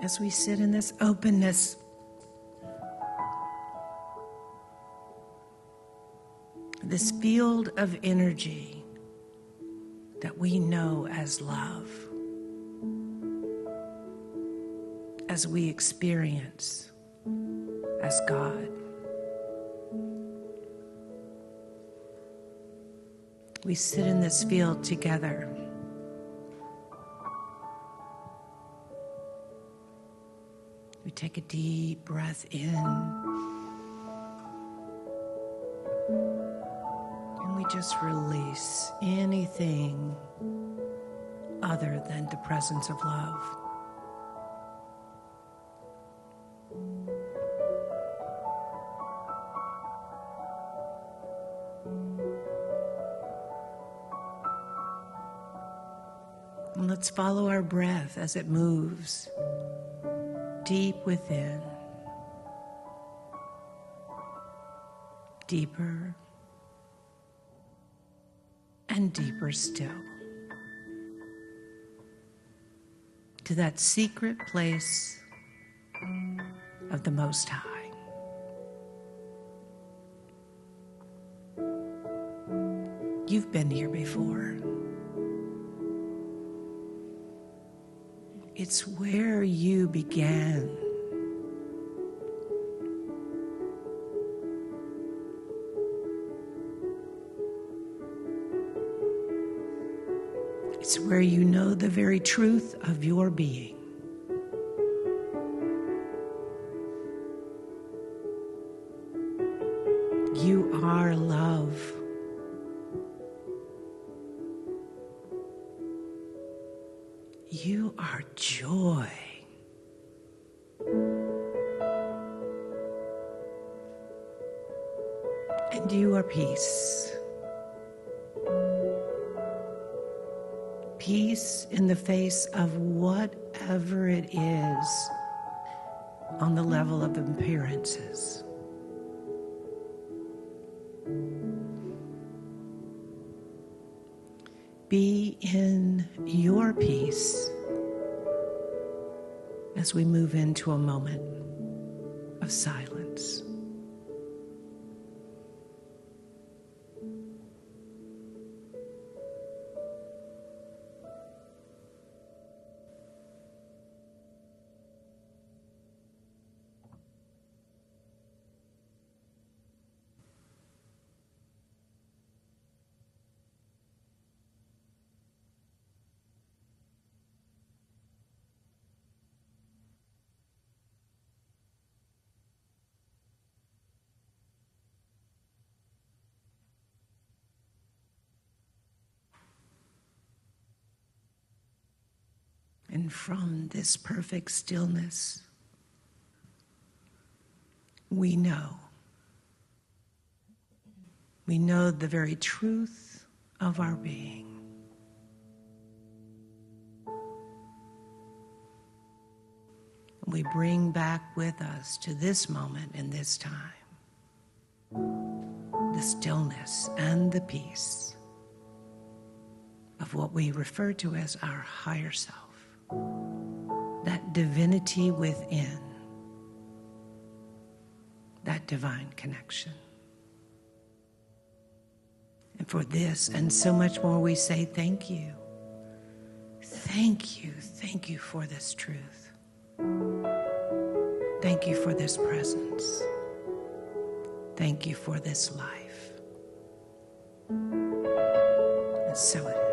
As we sit in this openness, this field of energy that we know as love, as we experience as God. We sit in this field together. We take a deep breath in, and we just release anything other than the presence of love. And let's follow our breath as it moves deep within, deeper and deeper still, to that secret place of the Most High. You've been here before. It's where you began. It's where you know the very truth of your being. You are love. You are joy. And you are peace. Peace in the face of whatever it is on the level of appearances. Be in your peace as we move into a moment of silence. And from this perfect stillness, we know the very truth of our being. We bring back with us to this moment and this time the stillness and the peace of what we refer to as our higher self. That divinity within, that divine connection. And for this and so much more, we say thank you. Thank you. Thank you for this truth. Thank you for this presence. Thank you for this life. And so it is.